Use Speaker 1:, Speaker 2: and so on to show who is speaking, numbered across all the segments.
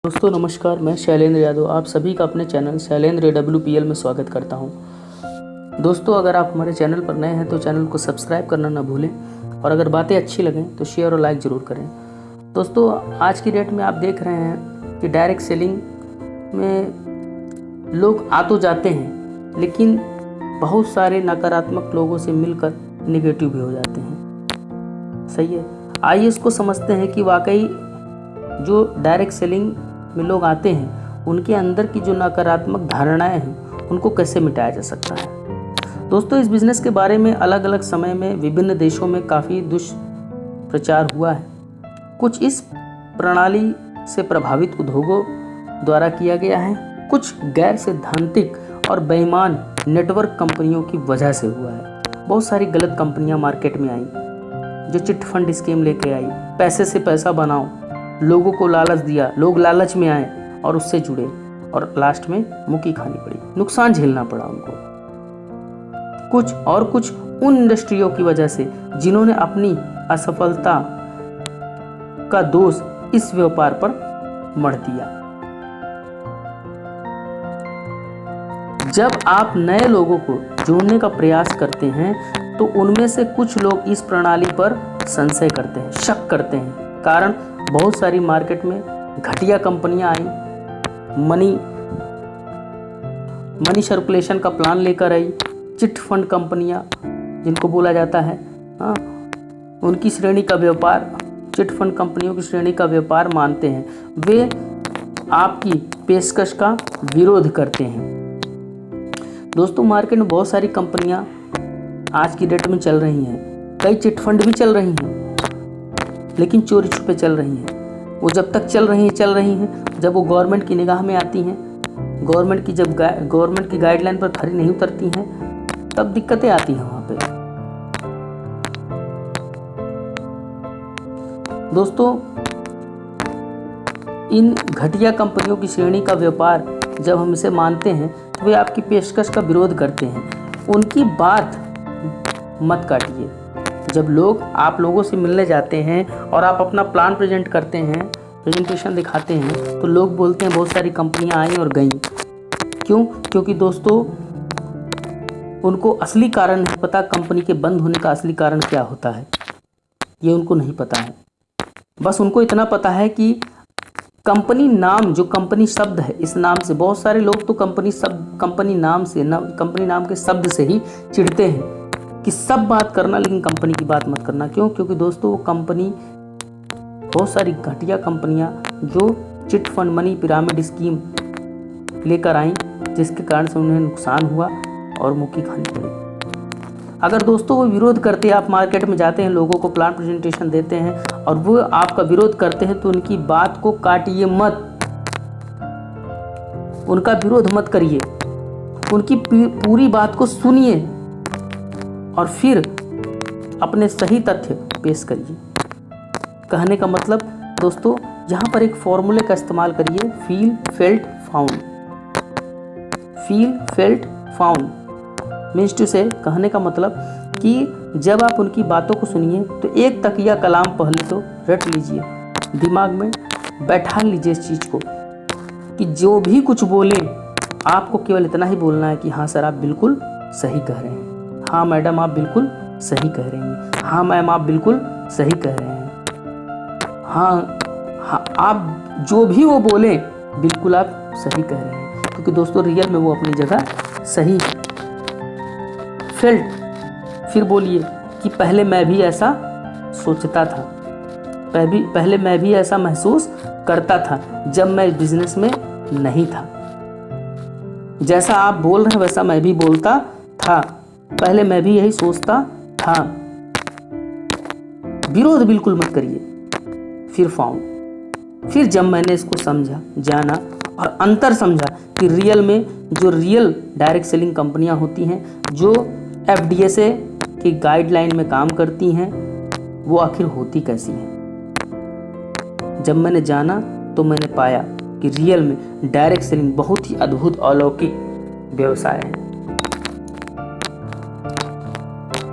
Speaker 1: दोस्तों नमस्कार, मैं शैलेंद्र यादव आप सभी का अपने चैनल शैलेंद्र WPL में स्वागत करता हूं। दोस्तों अगर आप हमारे चैनल पर नए हैं तो चैनल को सब्सक्राइब करना ना भूलें और अगर बातें अच्छी लगें तो शेयर और लाइक ज़रूर करें। दोस्तों आज की डेट में आप देख रहे हैं कि डायरेक्ट सेलिंग में लोग आ तो जाते हैं लेकिन बहुत सारे नकारात्मक लोगों से मिलकर नेगेटिव भी हो जाते हैं। सही है, आइए इसको समझते हैं कि वाकई जो डायरेक्ट सेलिंग में लोग आते हैं उनके अंदर की जो नकारात्मक धारणाएं हैं उनको कैसे मिटाया जा सकता है। दोस्तों इस बिज़नेस के बारे में अलग अलग समय में विभिन्न देशों में काफ़ी दुष्प्रचार हुआ है। कुछ इस प्रणाली से प्रभावित उद्योगों द्वारा किया गया है, कुछ गैर सैद्धांतिक और बेईमान नेटवर्क कंपनियों की वजह से हुआ है। बहुत सारी गलत कंपनियां मार्केट में आई जो चिट फंड स्कीम लेके आई, पैसे से पैसा बनाओ, लोगों को लालच दिया, लोग लालच में आए और उससे जुड़े और लास्ट में मुक्की खानी पड़ी, नुकसान झेलना पड़ा उनको। कुछ उन इंडस्ट्रियों की वजह से जिन्होंने अपनी असफलता का दोष इस व्यापार पर मढ़ दिया। जब आप नए लोगों को जोड़ने का प्रयास करते हैं तो उनमें से कुछ लोग इस प्रणाली पर संशय करते हैं, शक करते हैं। कारण बहुत सारी मार्केट में घटिया कंपनियां आई, मनी सर्कुलेशन का प्लान लेकर आई, चिट फंड कंपनियां जिनको बोला जाता है, उनकी श्रेणी का व्यापार, चिट फंड कंपनियों की श्रेणी का व्यापार मानते हैं। वे आपकी पेशकश का विरोध करते हैं। दोस्तों मार्केट में बहुत सारी कंपनियां आज की डेट में चल रही हैं, कई चिट फंड भी चल रही हैं लेकिन चोरी छुपे चल रही हैं। वो जब तक चल रही हैं, जब वो गवर्नमेंट की निगाह में आती हैं, गवर्नमेंट की गाइडलाइन पर खरी नहीं उतरती हैं, तब दिक्कतें आती हैं वहाँ पे। दोस्तों इन घटिया कंपनियों की श्रेणी का व्यापार जब हम इसे मानते हैं तो वे आपकी पेशकश का विरोध करते हैं। उनकी बात मत काटिए। जब लोग आप लोगों से मिलने जाते हैं और आप अपना प्लान प्रेजेंट करते हैं, प्रेजेंटेशन दिखाते हैं, तो लोग बोलते हैं बहुत सारी कंपनियां आई और गईं। क्यों? क्योंकि दोस्तों उनको असली कारण नहीं पता, कंपनी के बंद होने का असली कारण क्या होता है ये उनको नहीं पता है। बस उनको इतना पता है कि कंपनी नाम, जो कंपनी शब्द है, इस नाम से बहुत सारे लोग तो कंपनी नाम के शब्द से ही चिढ़ते हैं कि सब बात करना लेकिन कंपनी की बात मत करना। क्यों? क्योंकि दोस्तों वो कंपनी, बहुत सारी घटिया कंपनियां जो chit fund money pyramid scheme लेकर आई, जिसके कारण से उन्हें नुकसान हुआ और मुक्की खानी पड़ी। अगर दोस्तों वो विरोध करते, आप मार्केट में जाते हैं, लोगों को प्लान प्रेजेंटेशन देते हैं और वो आपका विरोध करते हैं तो उनकी बात को काटिए मत, उनका विरोध मत करिए, उनकी पूरी बात को सुनिए और फिर अपने सही तथ्य पेश करिए। कहने का मतलब दोस्तों यहाँ पर एक फॉर्मूले का इस्तेमाल करिए, feel felt found means to say, कहने का मतलब कि जब आप उनकी बातों को सुनिए तो एक तकिया कलाम पहले तो रट लीजिए, दिमाग में बैठा लीजिए इस चीज़ को कि जो भी कुछ बोले आपको केवल इतना ही बोलना है कि हाँ सर आप बिल्कुल सही कह रहे हैं, हाँ मैडम आप बिल्कुल सही कह रही हैं, हाँ मैम आप बिल्कुल सही कह रहे हैं, हाँ आप जो भी वो बोले बिल्कुल आप सही कह रहे हैं। क्योंकि दोस्तों रियल में वो अपनी जगह सही है। फिर बोलिए कि पहले मैं भी ऐसा सोचता था, पहले मैं भी ऐसा महसूस करता था जब मैं बिजनेस में नहीं था। जैसा आप बोल रहे हैं वैसा मैं भी बोलता था, पहले मैं भी यही सोचता था। विरोध बिल्कुल मत करिए। फिर जब मैंने इसको समझा, जाना और अंतर समझा कि रियल में जो रियल डायरेक्ट सेलिंग कंपनियां होती हैं जो FDSA की गाइडलाइन में काम करती हैं वो आखिर होती कैसी हैं, जब मैंने जाना तो मैंने पाया कि रियल में डायरेक्ट सेलिंग बहुत ही अद्भुत अलौकिक व्यवसाय है।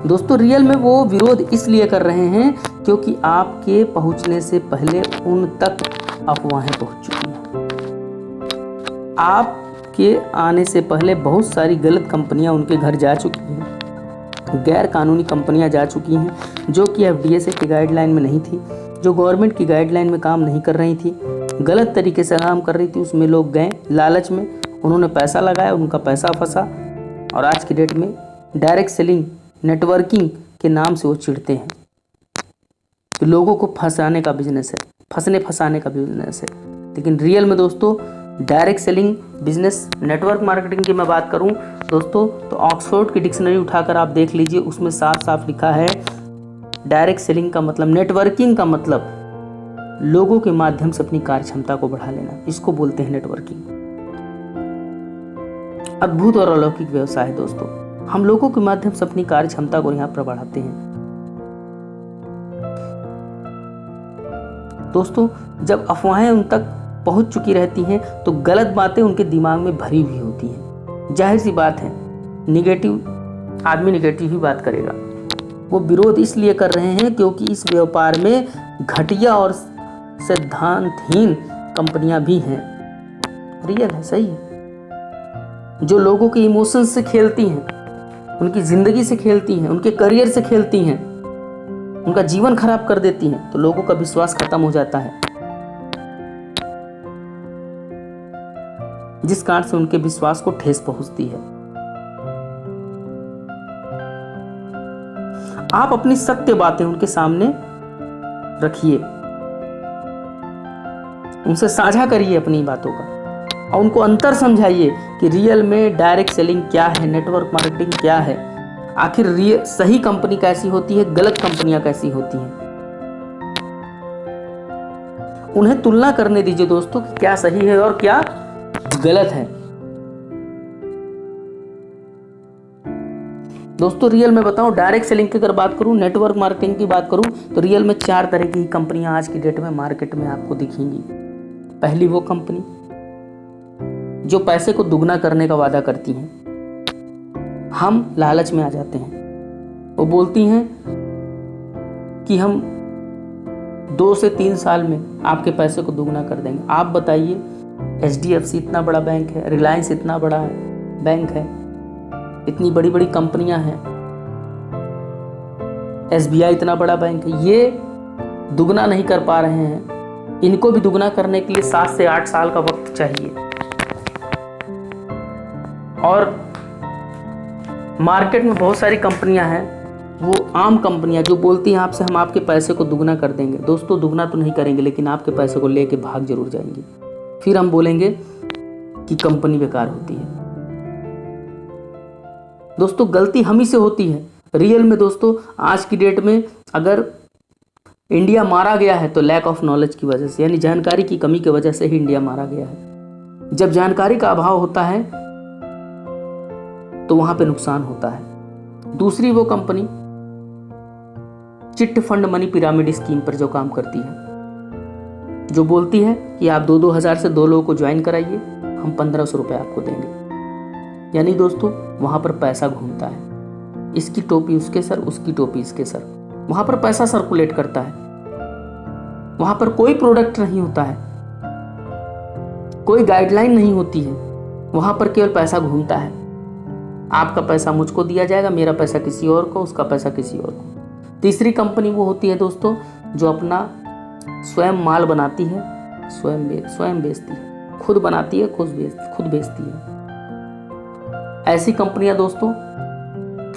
Speaker 1: दोस्तों रियल में वो विरोध इसलिए कर रहे हैं क्योंकि आपके पहुंचने से पहले उन तक अफवाहें पहुंच चुकी हैं। आपके आने से पहले बहुत सारी गलत कंपनियां उनके घर जा चुकी हैं, गैर कानूनी कंपनियां जा चुकी हैं जो कि एफडीए की गाइडलाइन में नहीं थी, जो गवर्नमेंट की गाइडलाइन में काम नहीं कर रही थी, गलत तरीके से काम कर रही थी। उसमें लोग गए लालच में, उन्होंने पैसा लगाया, उनका पैसा फंसा और आज की डेट में डायरेक्ट सेलिंग नेटवर्किंग के नाम से वो चिढ़ते हैं कि लोगों को फंसाने का बिजनेस है, फंसाने का बिजनेस है। लेकिन रियल में दोस्तों direct selling business, network marketing की मैं बात करूं दोस्तों तो ऑक्सफोर्ड की डिक्शनरी उठाकर आप देख लीजिए, उसमें साफ साफ लिखा है डायरेक्ट सेलिंग का मतलब, नेटवर्किंग का मतलब लोगों के माध्यम से अपनी कार्य क्षमता को बढ़ा लेना, इसको बोलते हैं नेटवर्किंग। अद्भुत और अलौकिक व्यवसाय है दोस्तों, हम लोगों के माध्यम से अपनी कार्य क्षमता को यहाँ पर बढ़ाते हैं। दोस्तों जब अफवाहें उन तक पहुंच चुकी रहती हैं तो गलत बातें उनके दिमाग में भरी हुई होती हैं। जाहिर सी बात है, निगेटिव आदमी निगेटिव ही बात करेगा। वो विरोध इसलिए कर रहे हैं क्योंकि इस व्यापार में घटिया और सिद्धांतहीन कंपनियां भी हैं। रियल है, सही है, जो लोगों के इमोशंस से खेलती हैं, उनकी ज़िंदगी से खेलती हैं, उनके करियर से खेलती हैं, उनका जीवन खराब कर देती हैं, तो लोगों का विश्वास खत्म हो जाता है, जिस कारण से उनके विश्वास को ठेस पहुंचती है। आप अपनी सत्य बातें उनके सामने रखिए, उनसे साझा करिए अपनी बातों का और उनको अंतर समझाइए कि रियल में डायरेक्ट सेलिंग क्या है, नेटवर्क मार्केटिंग क्या है, आखिर रियल सही कंपनी कैसी होती है, गलत कंपनियां कैसी होती हैं। उन्हें तुलना करने दीजिए दोस्तों कि क्या सही है और क्या गलत है। दोस्तों रियल में बताऊं, डायरेक्ट सेलिंग की अगर बात करूं, नेटवर्क मार्केटिंग की बात करूं तो रियल में 4 तरह की कंपनियां आज की डेट में मार्केट में आपको दिखेंगी। पहली वो कंपनी जो पैसे को दुगना करने का वादा करती हैं। हम लालच में आ जाते हैं, वो बोलती हैं कि हम 2 से 3 साल में आपके पैसे को दुगना कर देंगे। आप बताइए, HDFC इतना बड़ा बैंक है, रिलायंस इतना बड़ा है बैंक है, इतनी बड़ी बड़ी कंपनियां हैं, SBI इतना बड़ा बैंक है, ये दुगना नहीं कर पा रहे हैं। इनको भी दुगना करने के लिए 7 से 8 साल का वक्त चाहिए। और मार्केट में बहुत सारी कंपनियां हैं, वो आम कंपनियां जो बोलती हैं आपसे हम आपके पैसे को दुगना कर देंगे। दोस्तों दुगना तो नहीं करेंगे, लेकिन आपके पैसे को लेके भाग जरूर जाएंगे। फिर हम बोलेंगे कि कंपनी बेकार होती है। दोस्तों गलती हम ही से होती है। रियल में दोस्तों आज की डेट में अगर इंडिया मारा गया है तो लैक ऑफ नॉलेज की वजह से, यानी जानकारी की कमी की वजह से ही इंडिया मारा गया है। जब जानकारी का अभाव होता है तो वहां पे नुकसान होता है। दूसरी वो company chit fund money pyramid scheme पर जो काम करती है, जो बोलती है कि आप 2-2 हज़ार से 2 लोगों को ज्वाइन कराइए, हम 1500 रुपये आपको देंगे। यानी दोस्तों वहां पर पैसा घूमता है, इसकी टोपी उसके सर, उसकी टोपी इसके सर, वहां पर पैसा सर्कुलेट करता है। वहां पर कोई प्रोडक्ट नहीं होता है, कोई गाइडलाइन नहीं होती है, वहां पर केवल पैसा घूमता है। आपका पैसा मुझको दिया जाएगा, मेरा पैसा किसी और को, उसका पैसा किसी और को। तीसरी कंपनी वो होती है दोस्तों जो अपना स्वयं माल बनाती है, स्वयं बेचती है, खुद बनाती है, खुद बेचती है। ऐसी कंपनियां दोस्तों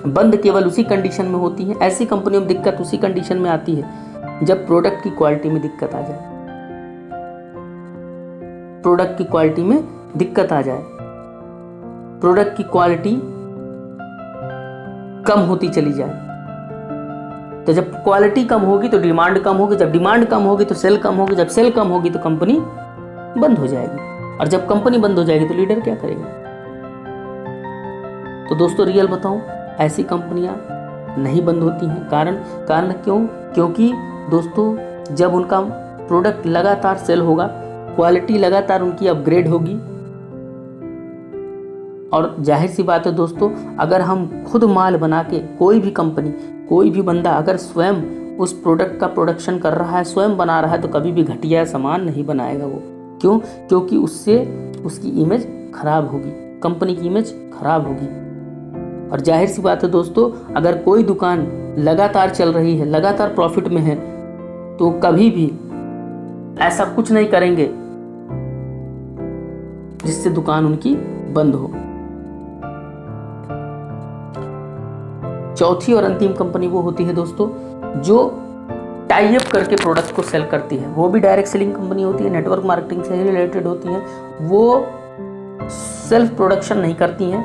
Speaker 1: बंद केवल उसी कंडीशन में होती हैं। ऐसी कंपनियों में दिक्कत उसी कंडीशन में आती है जब प्रोडक्ट की क्वालिटी में दिक्कत आ जाए, प्रोडक्ट की क्वालिटी में दिक्कत आ जाए, प्रोडक्ट की क्वालिटी कम होती चली जाए। तो जब क्वालिटी कम होगी तो डिमांड कम होगी, जब डिमांड कम होगी तो सेल कम होगी, जब सेल कम होगी तो कंपनी बंद हो जाएगी, और जब कंपनी बंद हो जाएगी तो लीडर क्या करेगा। तो दोस्तों रियल बताऊं, ऐसी कंपनियां नहीं बंद होती हैं। कारण क्यों? क्योंकि दोस्तों जब उनका प्रोडक्ट लगातार सेल होगा, क्वालिटी लगातार उनकी अपग्रेड होगी, और जाहिर सी बात है दोस्तों अगर हम खुद माल बना के, कोई भी कंपनी, कोई भी बंदा अगर स्वयं उस प्रोडक्ट का प्रोडक्शन कर रहा है, स्वयं बना रहा है, तो कभी भी घटिया सामान नहीं बनाएगा वो। क्यों? क्योंकि उससे उसकी इमेज खराब होगी, कंपनी की इमेज खराब होगी। और जाहिर सी बात है दोस्तों, अगर कोई दुकान लगातार चल रही है, लगातार प्रॉफिट में है, तो कभी भी ऐसा कुछ नहीं करेंगे जिससे दुकान उनकी बंद हो। चौथी और अंतिम कंपनी वो होती है दोस्तों जो टाई अप करके प्रोडक्ट को सेल करती है। वो भी डायरेक्ट सेलिंग कंपनी होती है, नेटवर्क मार्केटिंग से रिलेटेड होती है। वो सेल्फ प्रोडक्शन नहीं करती हैं,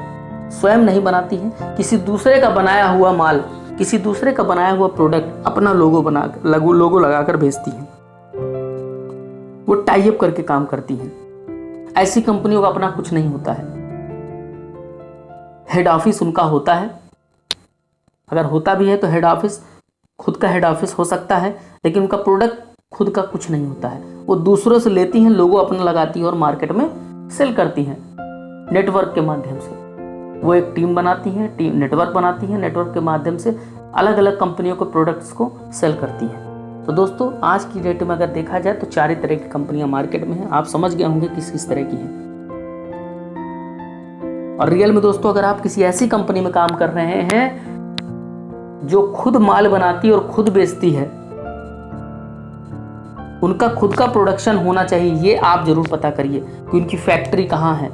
Speaker 1: स्वयं नहीं बनाती हैं, किसी दूसरे का बनाया हुआ माल, किसी दूसरे का बनाया हुआ प्रोडक्ट अपना लोगो लगाकर बेचती हैं। वो टाई अप करके काम करती हैं। ऐसी कंपनियों का अपना कुछ नहीं होता है। हेड ऑफिस उनका होता है, अगर होता भी है तो हेड ऑफिस खुद का हेड ऑफिस हो सकता है, लेकिन उनका प्रोडक्ट खुद का कुछ नहीं होता है। वो दूसरों से लेती हैं, लोगो अपना लगाती हैं और मार्केट में सेल करती हैं नेटवर्क के माध्यम से। वो एक टीम बनाती हैं, टीम नेटवर्क बनाती हैं, नेटवर्क के माध्यम से अलग अलग कंपनियों के प्रोडक्ट्स को सेल करती हैं। तो दोस्तों आज की डेट में अगर देखा जाए तो 4 तरह की कंपनियां मार्केट में हैं। आप समझ गए होंगे किस किस तरह की हैं। और रियल में दोस्तों अगर आप किसी ऐसी कंपनी में काम कर रहे हैं जो खुद माल बनाती है और खुद बेचती है, उनका खुद का प्रोडक्शन होना चाहिए, ये आप जरूर पता करिए कि उनकी फैक्ट्री कहाँ है,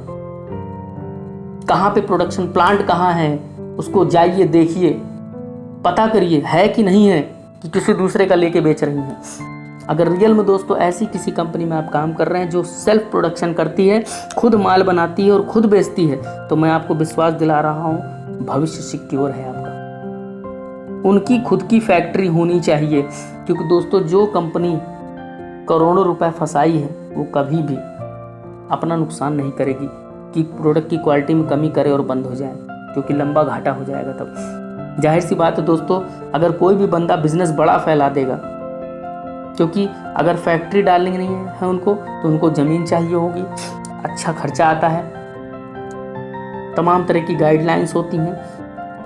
Speaker 1: कहाँ पे प्रोडक्शन प्लांट कहाँ है, उसको जाइए देखिए, पता करिए है कि नहीं है कि किसी दूसरे का लेके बेच रही हैं। अगर रियल में दोस्तों ऐसी किसी कंपनी में आप काम कर रहे हैं जो सेल्फ प्रोडक्शन करती है, खुद माल बनाती है और खुद बेचती है, तो मैं आपको विश्वास दिला रहा हूँ भविष्य सिक्योर है आपका। उनकी खुद की फैक्ट्री होनी चाहिए, क्योंकि दोस्तों जो कंपनी करोड़ों रुपए फंसाई है वो कभी भी अपना नुकसान नहीं करेगी कि प्रोडक्ट की क्वालिटी में कमी करे और बंद हो जाए, क्योंकि लंबा घाटा हो जाएगा तब। जाहिर सी बात है दोस्तों, अगर कोई भी बंदा बिजनेस बड़ा फैला देगा, क्योंकि अगर फैक्ट्री डालनी नहीं है उनको तो उनको ज़मीन चाहिए होगी, अच्छा खर्चा आता है, तमाम तरह की गाइडलाइंस होती हैं।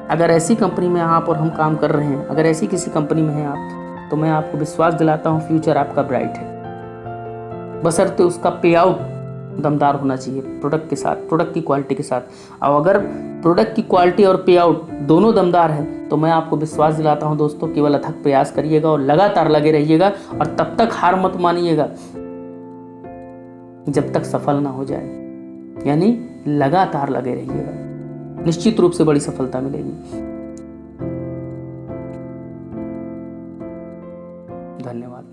Speaker 1: अगर ऐसी कंपनी में आप और हम काम कर रहे हैं, अगर ऐसी किसी कंपनी में हैं आप, तो मैं आपको विश्वास दिलाता हूँ फ्यूचर आपका ब्राइट है, बशर्ते उसका पे आउट दमदार होना चाहिए प्रोडक्ट के साथ, प्रोडक्ट की क्वालिटी के साथ। और अगर प्रोडक्ट की क्वालिटी और पे आउट दोनों दमदार है तो मैं आपको विश्वास दिलाता हूं दोस्तों, केवल अथक प्रयास करिएगा और लगातार लगे रहिएगा, और तब तक हार मत मानिएगा जब तक सफल ना हो जाए। यानी लगातार लगे रहिएगा, निश्चित रूप से बड़ी सफलता मिलेगी। धन्यवाद।